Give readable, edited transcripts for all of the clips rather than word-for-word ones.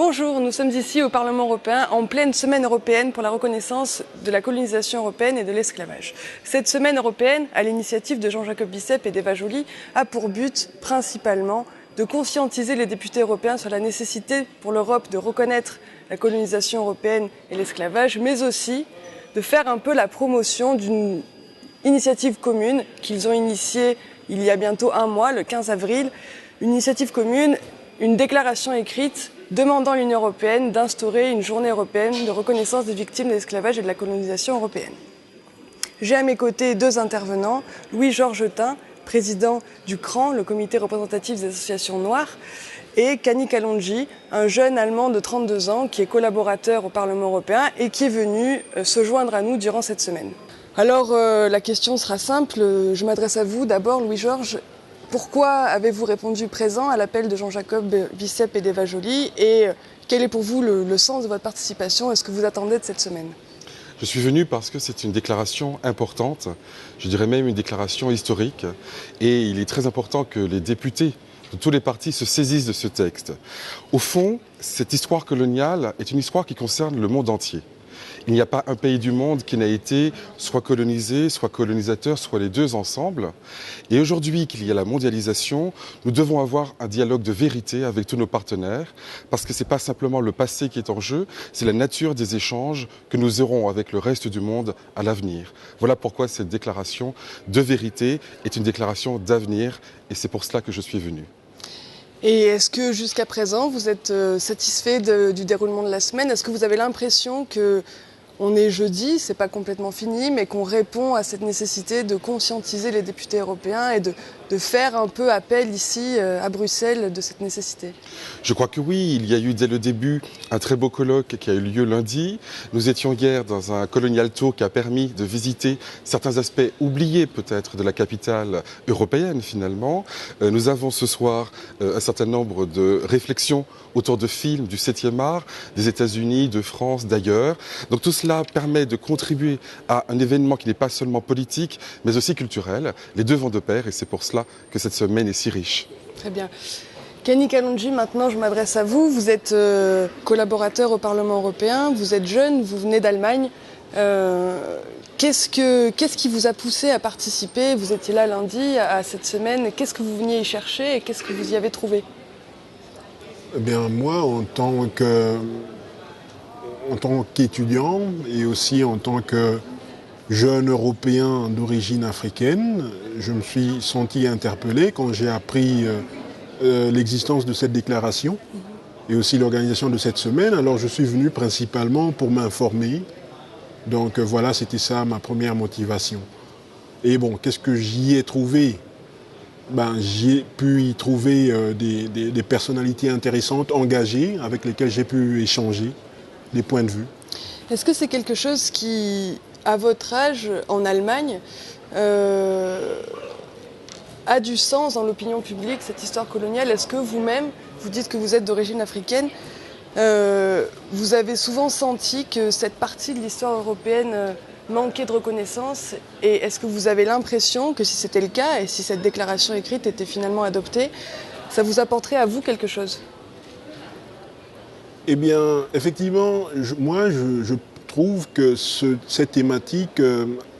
Bonjour, nous sommes ici au Parlement européen en pleine semaine européenne pour la reconnaissance de la colonisation européenne et de l'esclavage. Cette semaine européenne, à l'initiative de Jean-Jacob Bicep et d'Eva Joly, a pour but principalement de conscientiser les députés européens sur la nécessité pour l'Europe de reconnaître la colonisation européenne et l'esclavage, mais aussi de faire un peu la promotion d'une initiative commune qu'ils ont initiée il y a bientôt un mois, le 15 avril, une initiative commune, une déclaration écrite demandant à l'Union européenne d'instaurer une journée européenne de reconnaissance des victimes de l'esclavage et de la colonisation européenne. J'ai à mes côtés deux intervenants, Louis-Georges Tin, président du CRAN, le comité représentatif des associations noires, et Kani Kalonji, un jeune Allemand de 32 ans qui est collaborateur au Parlement européen et qui est venu se joindre à nous durant cette semaine. Alors la question sera simple, je m'adresse à vous d'abord, Louis-Georges. Pourquoi avez-vous répondu présent à l'appel de Jean-Jacob Bicep et d'Eva Joly et quel est pour vous le sens de votre participation et ce que vous attendez de cette semaine ? Je suis venu parce que c'est une déclaration importante, je dirais même une déclaration historique, et il est très important que les députés de tous les partis se saisissent de ce texte. Au fond, cette histoire coloniale est une histoire qui concerne le monde entier. Il n'y a pas un pays du monde qui n'a été soit colonisé, soit colonisateur, soit les deux ensemble. Et aujourd'hui qu'il y a la mondialisation, nous devons avoir un dialogue de vérité avec tous nos partenaires, parce que ce n'est pas simplement le passé qui est en jeu, c'est la nature des échanges que nous aurons avec le reste du monde à l'avenir. Voilà pourquoi cette déclaration de vérité est une déclaration d'avenir, et c'est pour cela que je suis venu. Et est-ce que jusqu'à présent vous êtes satisfait du déroulement de la semaine ? Est-ce que vous avez l'impression qu'on est jeudi, c'est pas complètement fini, mais qu'on répond à cette nécessité de conscientiser les députés européens et de faire un peu appel ici à Bruxelles de cette nécessité ? Je crois que oui, il y a eu dès le début un très beau colloque qui a eu lieu lundi. Nous étions hier dans un colonial tour qui a permis de visiter certains aspects oubliés peut-être de la capitale européenne finalement. Nous avons ce soir un certain nombre de réflexions autour de films du 7e art, des États-Unis, de France, d'ailleurs. Donc tout cela permet de contribuer à un événement qui n'est pas seulement politique, mais aussi culturel. Les deux vont de pair et c'est pour cela que cette semaine est si riche. Très bien. Kani Kalonji, maintenant je m'adresse à vous. Vous êtes collaborateur au Parlement européen, vous êtes jeune, vous venez d'Allemagne. Qu'est-ce qui vous a poussé à participer ? Vous étiez là lundi à cette semaine. Qu'est-ce que vous veniez y chercher et qu'est-ce que vous y avez trouvé ? Eh bien, moi, en tant qu'étudiant et aussi en tant que jeune Européen d'origine africaine, je me suis senti interpellé quand j'ai appris l'existence de cette déclaration et aussi l'organisation de cette semaine. Alors, je suis venu principalement pour m'informer. Donc, voilà, c'était ça ma première motivation. Et bon, qu'est-ce que j'y ai trouvé ? J'ai pu y trouver des personnalités intéressantes, engagées, avec lesquelles j'ai pu échanger des points de vue. Est-ce que c'est quelque chose qui, à votre âge, en Allemagne, a du sens dans l'opinion publique, cette histoire coloniale ? Est-ce que vous-même, vous dites que vous êtes d'origine africaine, vous avez souvent senti que cette partie de l'histoire européenne manquait de reconnaissance, et est-ce que vous avez l'impression que si c'était le cas et si cette déclaration écrite était finalement adoptée, ça vous apporterait à vous quelque chose ? Eh bien, effectivement, je trouve que cette thématique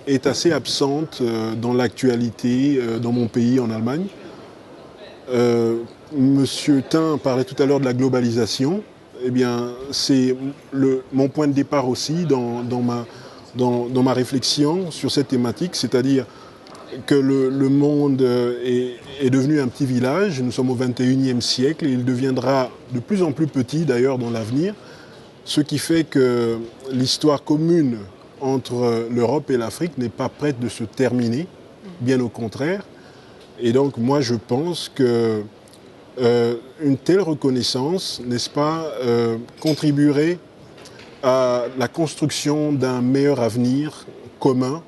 est assez absente dans l'actualité dans mon pays, en Allemagne. Monsieur Tin parlait tout à l'heure de la globalisation. Eh bien, c'est mon point de départ aussi dans ma réflexion sur cette thématique, c'est-à-dire que le monde est devenu un petit village. Nous sommes au XXIe siècle et il deviendra de plus en plus petit d'ailleurs dans l'avenir, ce qui fait que l'histoire commune entre l'Europe et l'Afrique n'est pas prête de se terminer, bien au contraire. Et donc moi je pense que une telle reconnaissance, n'est-ce pas, contribuerait à la construction d'un meilleur avenir commun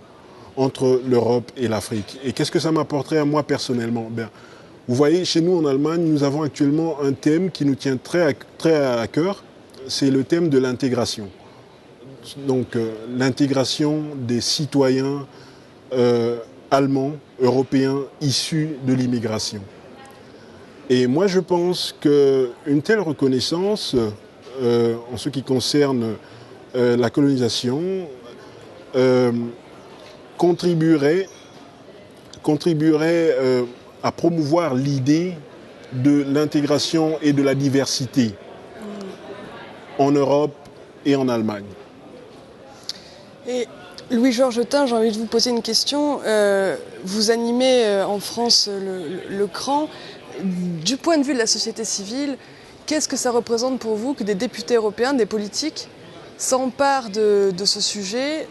entre l'Europe et l'Afrique. Et qu'est-ce que ça m'apporterait à moi personnellement ? Vous voyez, chez nous en Allemagne, nous avons actuellement un thème qui nous tient très à cœur, c'est le thème de l'intégration. Donc l'intégration des citoyens allemands, européens, issus de l'immigration. Et moi je pense qu'une telle reconnaissance en ce qui concerne la colonisation, contribuerait à promouvoir l'idée de l'intégration et de la diversité en Europe et en Allemagne. Et Louis-Georges Tin, j'ai envie de vous poser une question. Vous animez en France le CRAN. Du point de vue de la société civile, qu'est-ce que ça représente pour vous que des députés européens, des politiques, s'emparent de ce sujet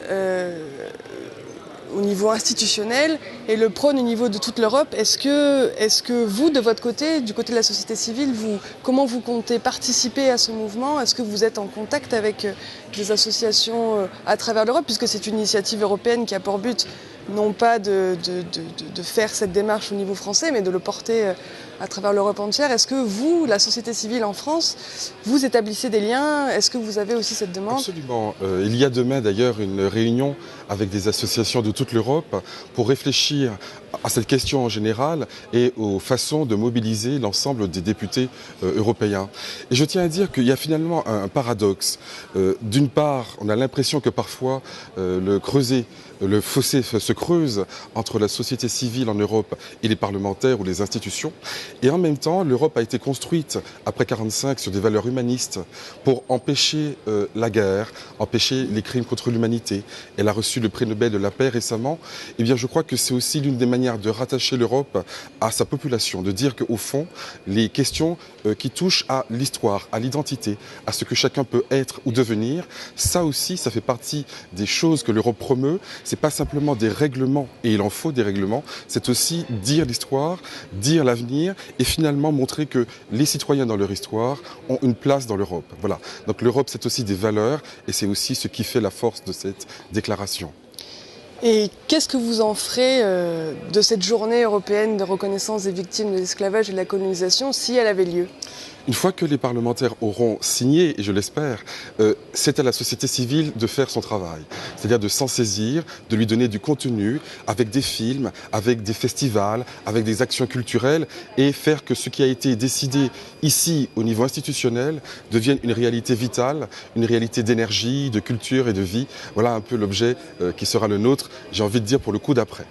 au niveau institutionnel et le prônent au niveau de toute l'Europe? Est-ce que vous, de votre côté, du côté de la société civile, comment vous comptez participer à ce mouvement? Est-ce que vous êtes en contact avec des associations à travers l'Europe, puisque c'est une initiative européenne qui a pour but non pas de faire cette démarche au niveau français, mais de le porter à travers l'Europe entière? Est-ce que vous, la société civile en France, vous établissez des liens? Est-ce que vous avez aussi cette demande? Absolument. Il y a demain d'ailleurs une réunion avec des associations de toute l'Europe pour réfléchir à cette question en général et aux façons de mobiliser l'ensemble des députés européens. Et je tiens à dire qu'il y a finalement un paradoxe. D'une part, on a l'impression que parfois le fossé se creuse entre la société civile en Europe et les parlementaires ou les institutions. Et en même temps, l'Europe a été construite après 1945 sur des valeurs humanistes pour empêcher la guerre, empêcher les crimes contre l'humanité. Elle a reçu le prix Nobel de la paix récemment. Eh bien, je crois que c'est aussi l'une des manières de rattacher l'Europe à sa population, de dire qu'au fond, les questions qui touchent à l'histoire, à l'identité, à ce que chacun peut être ou devenir, ça aussi, ça fait partie des choses que l'Europe promeut. C'est pas simplement des règlements, et il en faut des règlements, c'est aussi dire l'histoire, dire l'avenir, et finalement montrer que les citoyens dans leur histoire ont une place dans l'Europe. Voilà. Donc l'Europe, c'est aussi des valeurs, et c'est aussi ce qui fait la force de cette déclaration. Et qu'est-ce que vous en ferez de cette journée européenne de reconnaissance des victimes de l'esclavage et de la colonisation si elle avait lieu? Une fois que les parlementaires auront signé, et je l'espère, c'est à la société civile de faire son travail. C'est-à-dire de s'en saisir, de lui donner du contenu, avec des films, avec des festivals, avec des actions culturelles, et faire que ce qui a été décidé ici, au niveau institutionnel, devienne une réalité vitale, une réalité d'énergie, de culture et de vie. Voilà un peu l'objet qui sera le nôtre, j'ai envie de dire, pour le coup d'après.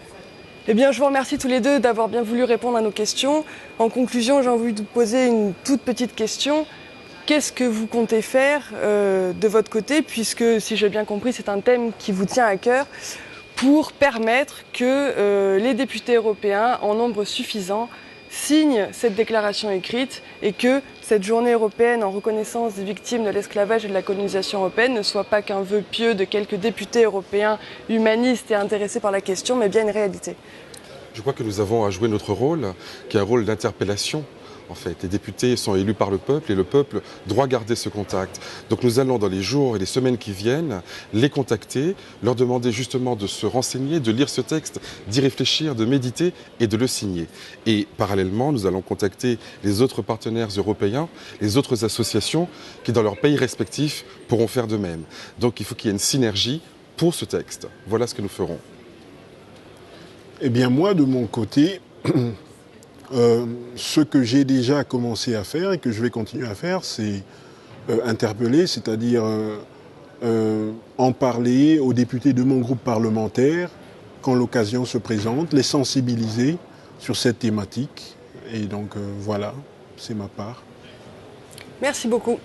Eh bien, je vous remercie tous les deux d'avoir bien voulu répondre à nos questions. En conclusion, j'ai envie de vous poser une toute petite question. Qu'est-ce que vous comptez faire de votre côté, puisque, si j'ai bien compris, c'est un thème qui vous tient à cœur, pour permettre que les députés européens, en nombre suffisant, signent cette déclaration écrite et que cette journée européenne en reconnaissance des victimes de l'esclavage et de la colonisation européenne ne soit pas qu'un vœu pieux de quelques députés européens humanistes et intéressés par la question, mais bien une réalité? Je crois que nous avons à jouer notre rôle, qui est un rôle d'interpellation. En fait, les députés sont élus par le peuple et le peuple doit garder ce contact. Donc nous allons dans les jours et les semaines qui viennent les contacter, leur demander justement de se renseigner, de lire ce texte, d'y réfléchir, de méditer et de le signer. Et parallèlement, nous allons contacter les autres partenaires européens, les autres associations qui dans leurs pays respectifs pourront faire de même. Donc il faut qu'il y ait une synergie pour ce texte. Voilà ce que nous ferons. Eh bien moi, de mon côté, ce que j'ai déjà commencé à faire et que je vais continuer à faire, c'est interpeller, c'est-à-dire en parler aux députés de mon groupe parlementaire quand l'occasion se présente, les sensibiliser sur cette thématique. Et donc voilà, c'est ma part. Merci beaucoup.